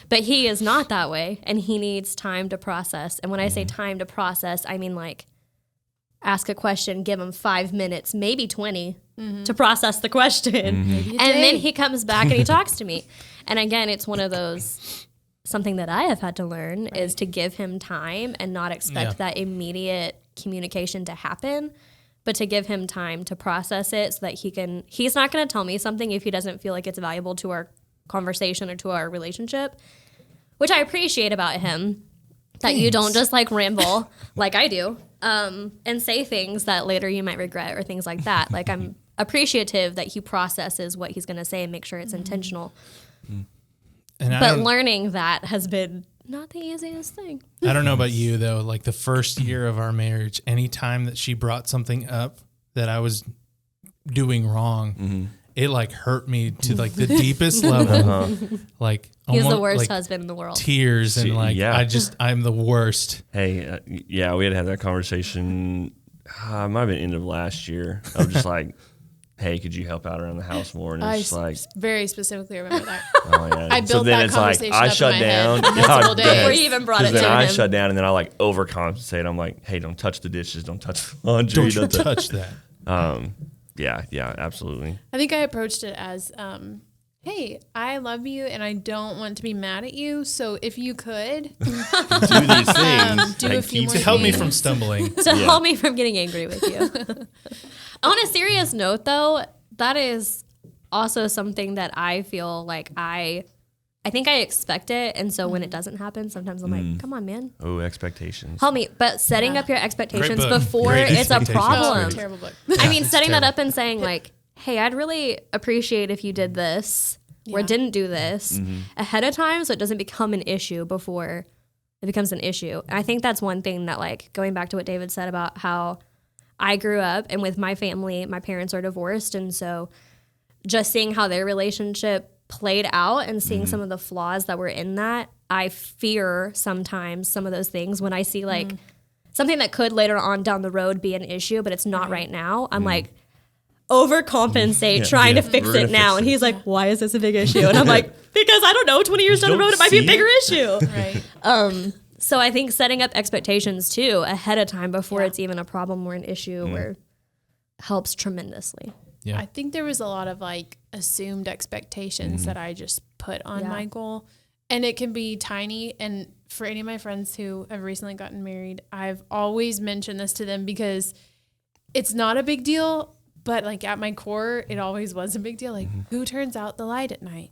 But he is not that way, and he needs time to process. And when I say time to process, I mean like ask a question, give him 5 minutes, maybe 20 to process the question. And then he comes back and he talks to me. And again, it's one of those, something that I have had to learn is to give him time and not expect that immediate communication to happen, but to give him time to process it so that he's not going to tell me something if he doesn't feel like it's valuable to our conversation or to our relationship, which I appreciate about him, that you don't just like ramble like I do, and say things that later you might regret or things like that. Like I'm appreciative that he processes what he's going to say and make sure it's intentional. But learning that has been not the easiest thing. I don't know about you though. Like the first year of our marriage, anytime that she brought something up that I was doing wrong, it like hurt me to like the deepest level. Like he's the worst husband in the world. Tears and like I'm the worst. Hey, we had to have that conversation. It might have been end of last year. I was just like, hey, could you help out around the house more? And it's like very specifically remember that. Oh yeah. I built that conversation I up shut in my down head multiple days. Before you even brought it to him. Then I shut down and then I like overcompensate. I'm like, hey, don't touch the dishes, don't touch the laundry, Don't touch that. Yeah, absolutely. I think I approached it as, hey, I love you and I don't want to be mad at you. So if you could do these things, do a few more to help me from stumbling, to help me from getting angry with you. On a serious note, though, that is also something that I feel like I think I expect it, and so when it doesn't happen, sometimes I'm like, come on, man. Oh, expectations. Help me. But setting up your expectations before Great it's a expectations. problem. Oh, terrible book. I mean, setting that up and saying like, hey, I'd really appreciate if you did this or didn't do this ahead of time so it doesn't become an issue before it becomes an issue. And I think that's one thing that, like, going back to what David said about how I grew up and with my family, my parents are divorced. And so just seeing how their relationship played out and seeing some of the flaws that were in that, I fear sometimes some of those things when I see like something that could later on down the road be an issue, but it's not right now. I'm like, overcompensate trying to fix it now. And he's like, why is this a big issue? And I'm like, because I don't know, 20 years down the road, it might be a bigger issue. Right. So I think setting up expectations too ahead of time before it's even a problem or an issue where helps tremendously. Yeah. I think there was a lot of like assumed expectations that I just put on my goal, and it can be tiny. And for any of my friends who have recently gotten married, I've always mentioned this to them because it's not a big deal, but like at my core, it always was a big deal. Like who turns out the light at night?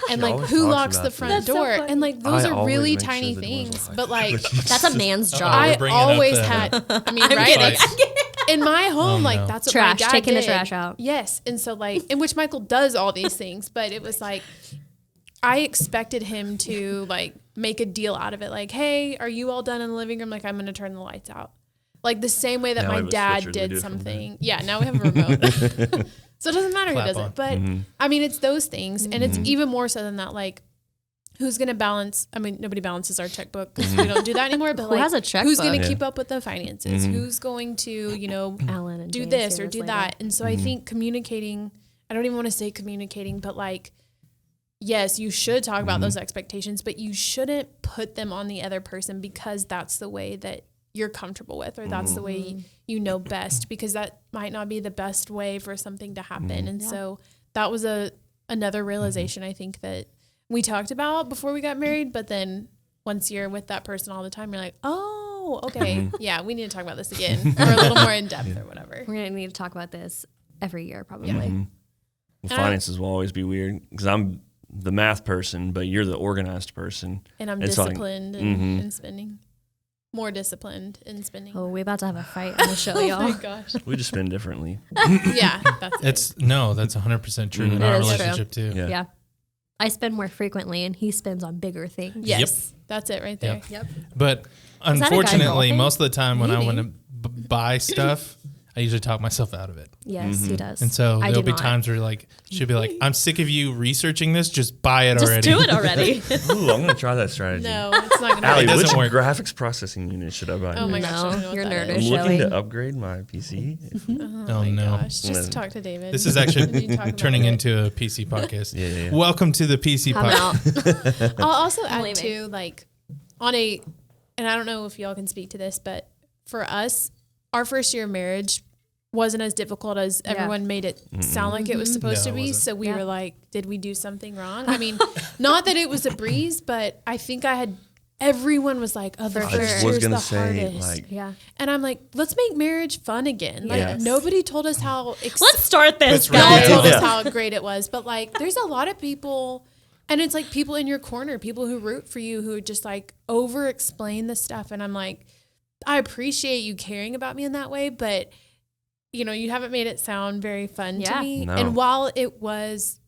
And like who locks the front door? And like those are really tiny things, but like That's a man's job. I bringing up always the- had, I mean, I'm right? kidding. In my home, like that's what Trash, my dad taking the did. trash out. Yes. And so like, in which Michael does all these things, but it was like, I expected him to like make a deal out of it. Like, hey, are you all done in the living room? Like, I'm going to turn the lights out. Like the same way that Now my we have a dad switcher, they do did it from something. Yeah. Now we have a remote. So it doesn't matter who does it. But I mean, it's those things. And it's even more so than that. Like, who's going to balance? I mean, nobody balances our checkbook because we don't do that anymore. But Who has a checkbook? who's going to keep up with the finances? Who's going to, you know, Alan and do James this hear or do later. that? And so I think communicating, I don't even want to say communicating, but like, yes, you should talk about those expectations, but you shouldn't put them on the other person because that's the way that you're comfortable with, or that's the way you know best, because that might not be the best way for something to happen. And so that was another realization I think that we talked about before we got married, but then once you're with that person all the time, you're like, oh, okay, yeah, we need to talk about this again, or a little more in depth or whatever. We're going to need to talk about this every year probably. Well, finances will always be weird because I'm the math person, but you're the organized person. And I'm It's like- disciplined in spending. More disciplined in spending. Oh, we're about to have a fight on the show, y'all. Oh my gosh. We just spend differently. Yeah, that's it. That's 100% true in It our is true. relationship too. Yeah. Yeah. I spend more frequently and he spends on bigger things. Yes, that's it right there. Yep. Yep. But that a guy unfortunately, golfing? most of the time when I Maybe. want to buy stuff, I usually talk myself out of it. Yes, he does. And so I there'll do be not. times where like she'll be like, I'm sick of you researching this. Just buy it Just already. do it already. Ooh, I'm gonna try that strategy. No, it's not going Allie, to It which doesn't work. graphics processing unit should I buy? Oh my gosh, I don't know what you're that nerdish. is. I'm looking Shelly. to upgrade my PC. Oh no. Gosh, just talk to David. This is You actually talk about turning it. into a PC podcast. Yeah. Welcome to the PC I'm podcast. out. I'll also add leaving. too, like on a, and I don't know if y'all can speak to this, but for us, our first year of marriage wasn't as difficult as everyone made it sound like it was supposed No, to it be. wasn't. So we were like, did we do something wrong? I mean, not that it was a breeze, but I think everyone was like, oh, the For I first just year's was gonna the say, hardest. like, Yeah. And I'm like, let's make marriage fun again. Like Yes. nobody told us how Let's start this, Let's wrap God it guys. up. told Yeah. us how great it was, but like, there's a lot of people, and it's like people in your corner, people who root for you, who just like over explain the stuff. And I'm like, I appreciate you caring about me in that way, but you know, you haven't made it sound very fun Yeah. to me. No. And while it was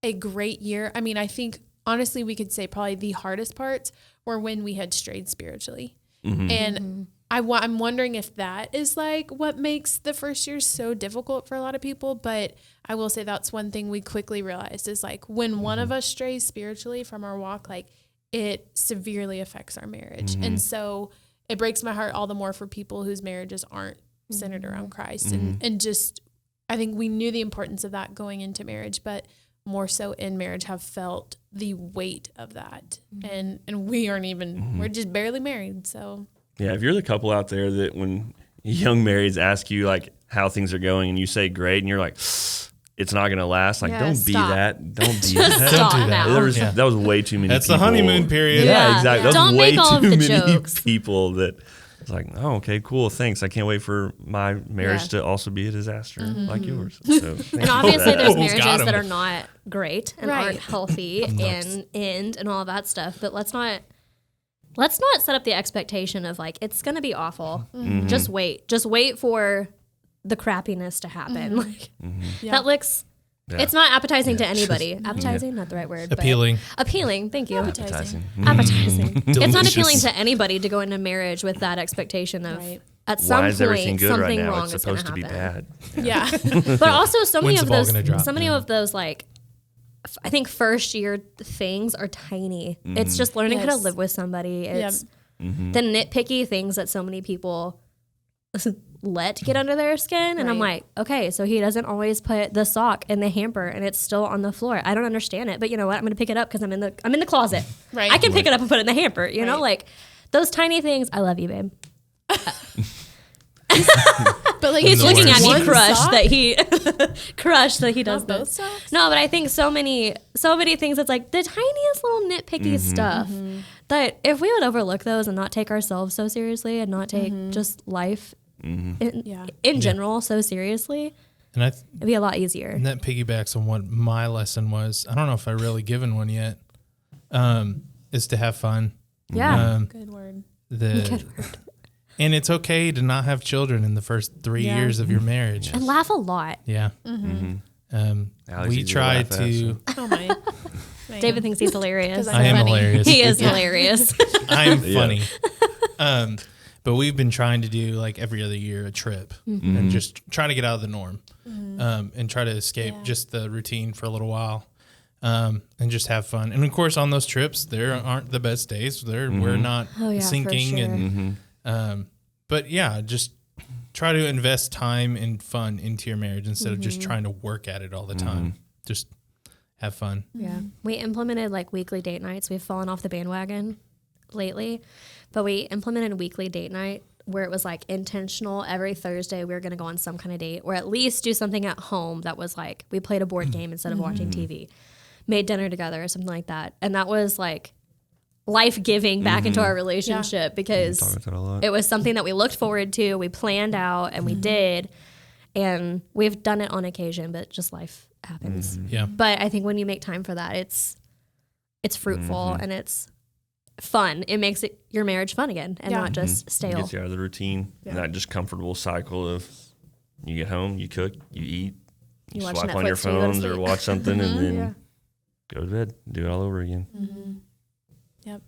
a great year, I mean, I think honestly, we could say probably the hardest parts were when we had strayed spiritually. And I'm wondering if that is like what makes the first year so difficult for a lot of people. But I will say that's one thing we quickly realized is like when one of us strays spiritually from our walk, like it severely affects our marriage. And so it breaks my heart all the more for people whose marriages aren't centered around Christ. And just, I think we knew the importance of that going into marriage, but more so in marriage have felt the weight of that. And we aren't even, we're just barely married. So Yeah, if you're the couple out there that when young marrieds ask you like how things are going and you say great and you're like, it's not going to last, like Yeah, don't stop. be that. Don't be Just that. stop do that. now. There was, Yeah. That was way too many That's the people. honeymoon period. Yeah, Yeah. exactly. That was Don't way make all of too the many jokes. people that it's like, oh, okay, cool, thanks. I can't wait for my marriage Yeah. to also be a disaster like yours. So, And obviously, there's Got marriages him. that are not great and Right. aren't healthy and end and all of that stuff. But let's not set up the expectation of like it's gonna be awful. Just wait. Just wait for the crappiness to happen. Like Yeah. that looks. Yeah. It's not appetizing to anybody. Appetizing, not the right word. but Appealing. appealing. Thank you. appetizing. Appetizing. It's not Delicious. appealing to anybody to go into marriage with that expectation of Right. at some Why is everything point good right something now? wrong It's is going supposed to to happen. be bad. yeah. But also so many When's of the ball those gonna drop? so many of those like I think first year things are tiny. It's just learning how to Yes. live with somebody. It's the nitpicky things that so many people let get under their skin. And I'm Right. like, okay, so he doesn't always put the sock in the hamper and it's still on the floor. I don't understand it, but you know what? I'm gonna pick it up because I'm in the closet. Right. I can pick it up and put it in the hamper. You know, Right. like those tiny things. I love you, babe. But like He's the looking at worst. me One crushed sock? that he crushed that he does Not both this. socks? No, but I think so many things. It's like the tiniest little nitpicky stuff that if we would overlook those and not take ourselves so seriously and not take just life in general so seriously, And it'd be a lot easier. and that piggybacks on what my lesson was. I don't know if I really given one yet. Is to have fun. Yeah. good word. And it's okay to not have children in the first 3 Yeah. years of your marriage. And laugh a lot. Yeah. Alex, We easy to try laugh at, to. Oh my. David thinks he's hilarious. 'Cause I am funny. hilarious. He is hilarious. I'm funny. But we've been trying to do like every other year a trip and just try to get out of the norm and try to escape just the routine for a little while and just have fun. And of course, on those trips, there aren't the best days. We're not Oh, yeah, for sinking. sure. And but yeah, just try to invest time and fun into your marriage instead of just trying to work at it all the time. Just have fun. Yeah. We implemented like weekly date nights. We've fallen off the bandwagon lately, but we implemented weekly date night where it was like intentional. Every Thursday we were going to go on some kind of date or at least do something at home that was like we played a board game instead of watching TV, made dinner together or something like that. And that was like life-giving back into our relationship Talk because about that a lot. it was something that we looked forward to, we planned out and we did. And we've done it on occasion, but just life happens. Yeah. But I think when you make time for that, it's fruitful and it's fun. It makes your marriage fun again and not just stale. Gets you out of the routine, not just comfortable cycle of you get home, you cook, you eat, you watch swipe on your Netflix till you go to phones or sleep. watch something and then Yeah. go to bed, do it all over again. Yep.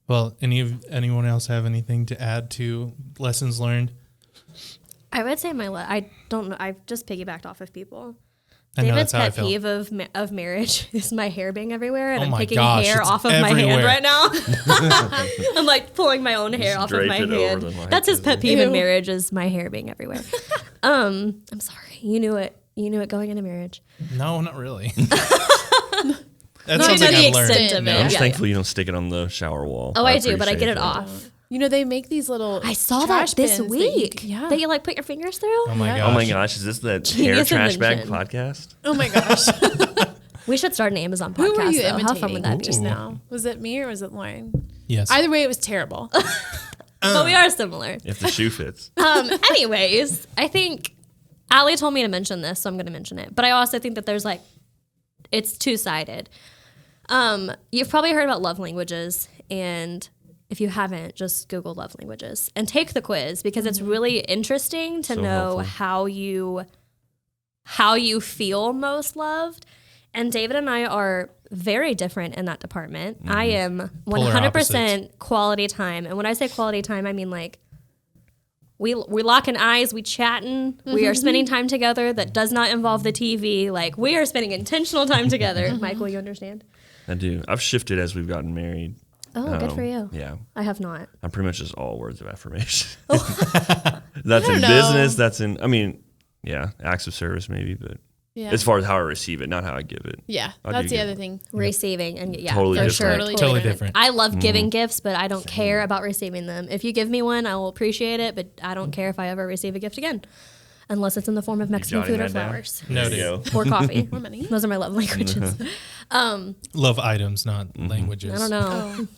Well, anyone else have anything to add to lessons learned? I would say I don't know. I've just piggybacked off of people. I know, David's that's how I pet feel. peeve of marriage is my hair being everywhere, and Oh I'm my picking gosh, hair it's off of my hand everywhere. right now. I'm like pulling my own hair Just off of my drape it over hand. the mic, That's his pet peeve Ew. in marriage is my hair being everywhere. I'm sorry. You knew it. You knew it going into marriage. No, not really. That Not sounds to like the I've learned. extent of it. I'm just Yeah, thankful you don't stick it on the shower wall. Oh, I do, but I get appreciate it that. off. You know, they make these little I saw trash that this bins week. that That you like put your fingers through. Oh my Yeah. gosh. Oh my gosh, is this that hair Genius trash bag invention. podcast? oh my gosh. We should start an Amazon podcast. Who were you though. How fun imitating would that be? just now? Was it me or was it Lauren? Yes. Either way, it was terrible. But we are similar. If the shoe fits. Anyways, I think Allie told me to mention this, so I'm going to mention it. But I also think that there's like, it's two-sided. You've probably heard about love languages, and if you haven't, just Google love languages and take the quiz because it's really interesting to So know helpful. how you feel most loved. And David and I are very different in that department. I am Polar 100% quality time. And when I say quality time, I mean like we locking eyes, we chatting, we are spending time together that does not involve the TV. Like we are spending intentional time together. Michael, you understand? I do. I've shifted as we've gotten married. Oh, good for you. Yeah. I have not. I'm pretty much just all words of affirmation. Oh. That's in know. business. That's in, yeah, acts of service maybe, but Yeah. as far as how I receive it, not how I give it. Yeah. I That's do the get other it. thing. Receiving and yeah, Totally for different. sure. Totally different. I love giving gifts, but I don't care about receiving them. If you give me one, I will appreciate it, but I don't care if I ever receive a gift again. Unless it's in the form of Mexican jotting food or that down? flowers. Noted. There you Or coffee. More money. Those are my love languages. Love items, not languages. I don't know.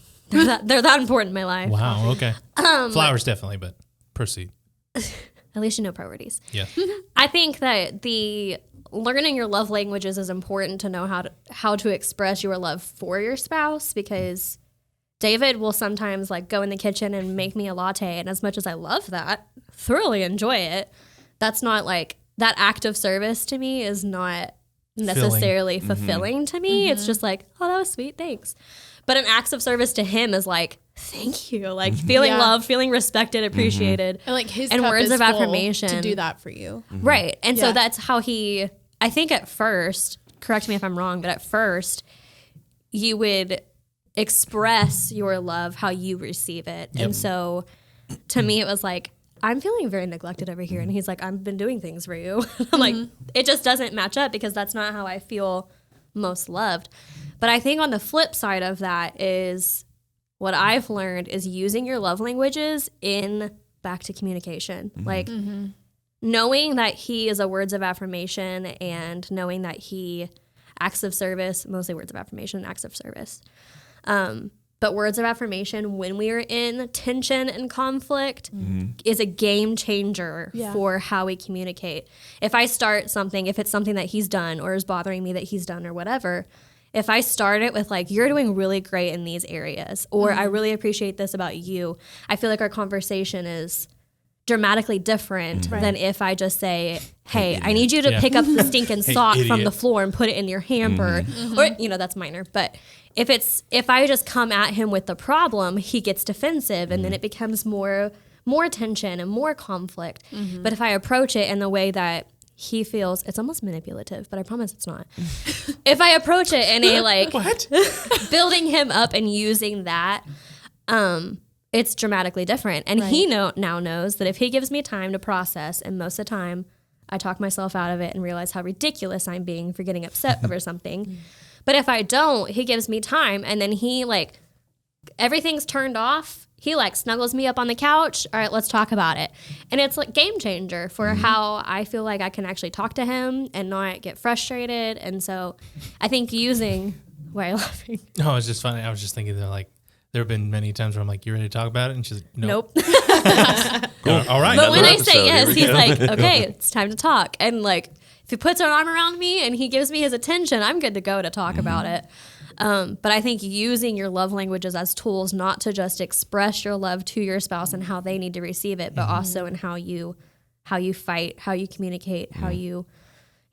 They're that important in my life. Wow. Okay. Flowers definitely, but proceed. At least you know priorities. Yeah. I think that learning your love languages is important to know how to express your love for your spouse, because David will sometimes like go in the kitchen and make me a latte, and as much as I love that, thoroughly enjoy it, that's not like that act of service to me is not necessarily fulfilling to me. It's just like, oh, that was sweet, thanks. But an act of service to him is like, thank you, like feeling Yeah. loved, feeling respected, appreciated. And like his And cup words is of full affirmation. to do that for you. Right. And Yeah. so that's how I think at first, correct me if I'm wrong, but at first you would express your love how you receive it. And so to me, it was like, I'm feeling very neglected over here. And he's like, I've been doing things for you. I'm like, it just doesn't match up because that's not how I feel most loved. But I think on the flip side of that is what I've learned is using your love languages in back to communication. Like knowing that he is a words of affirmation and knowing that he acts of service, mostly words of affirmation, acts of service. But words of affirmation, when we are in tension and conflict, is a game changer Yeah. for how we communicate. If I start something, if it's something that he's done or is bothering me that he's done or whatever, if I start it with like, you're doing really great in these areas, or I really appreciate this about you, I feel like our conversation is dramatically different than if I just say, hey, I need you to Yeah. pick up the stinking sock from idiot. the floor and put it in your hamper. Or, that's minor. But if I just come at him with the problem, he gets defensive and then it becomes more tension and more conflict. But if I approach it in the way that he feels, it's almost manipulative, but I promise it's not. If I approach it in a like What? building him up and using that, it's dramatically different. And he now knows that if he gives me time to process, and most of the time I talk myself out of it and realize how ridiculous I'm being for getting upset over something. But if I don't, he gives me time, and then he like, everything's turned off. He like snuggles me up on the couch. All right, let's talk about it. And it's like game changer for how I feel like I can actually talk to him and not get frustrated. And so I think why are you laughing? No, it's just funny. I was just thinking that like there have been many times where I'm like, "You ready to talk about it?" And she's like, Nope. "Cool. All right." But when I episode, say yes, here we he's go. like, okay, it's time to talk. And like, if he puts an arm around me and he gives me his attention, I'm good to go to talk about it. But I think using your love languages as tools, not to just express your love to your spouse and how they need to receive it, but also in how you fight, how you communicate, how you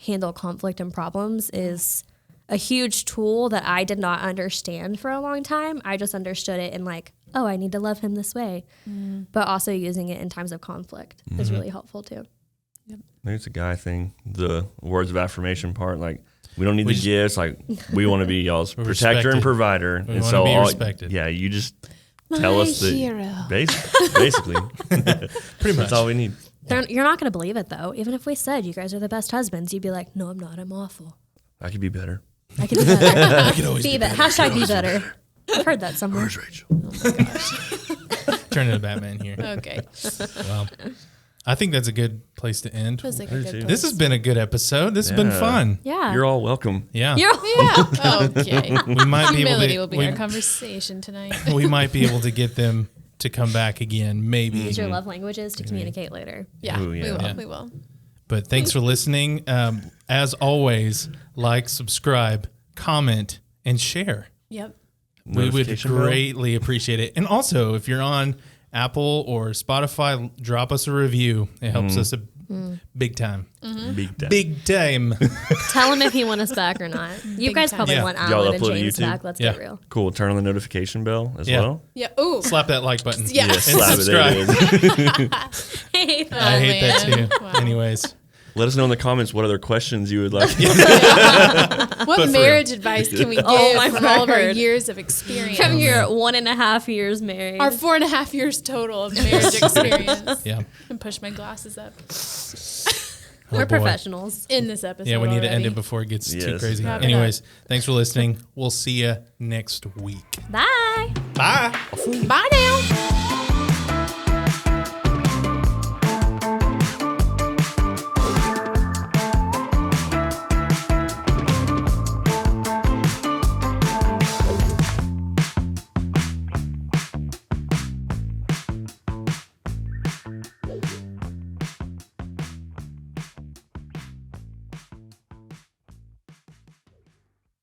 handle conflict and problems is a huge tool that I did not understand for a long time. I just understood it in like, oh, I need to love him this way. But also using it in times of conflict is really helpful too. Maybe it's a guy thing. The words of affirmation part, like we don't need the gifts. Like we want to be y'all's protector and provider. We and want so to be respected. Yeah, you just tell us that. hero. Basically, Pretty much. that's all we need. You're not going to believe it though. Even if we said you guys are the best husbands, you'd be like, no, I'm not. I'm awful. I could be better. I can be better. I could always Be better. Hashtag be better. I've heard that somewhere. Where's Rachel? turn into Batman here. Okay. Well, I think that's a good place to end. Feels like a good This has been a good episode. This has been Yeah. fun. Yeah. You're all welcome. Yeah. Yeah. Okay. We might be able Humility to. will be our conversation tonight. We might be able to get them to come back again, maybe. Use your love languages to communicate later. Yeah, Ooh, yeah. we will. But thanks for listening. As always, like, subscribe, comment, and share. Yep. We would Notification bell. greatly appreciate it. And also, if you're on Apple or Spotify, drop us a review. It helps us a big time. Big time. Big time. Tell him if you want us back or not. You Big guys time. probably Yeah. want Y'all Alan and upload to James YouTube? back. Let's Yeah. get real. Cool. Turn on the notification bell as Yeah. well. Yeah. Ooh. Slap that like button. Yeah. Yeah, slap it. There it is. I hate that. I hate that man. too. Wow. Anyways. Let us know in the comments what other questions you would like. What for marriage advice can we give my from all of our word. years of experience? From your 1.5 years married. Our 4.5 years total of marriage experience. Yeah. And push my glasses up Oh, We're boy. professionals. in this episode. Yeah, we need to end already. it before it gets too Yes. crazy. Wrap it Anyways, thanks for listening. We'll see you next week. Bye. Bye. Bye now.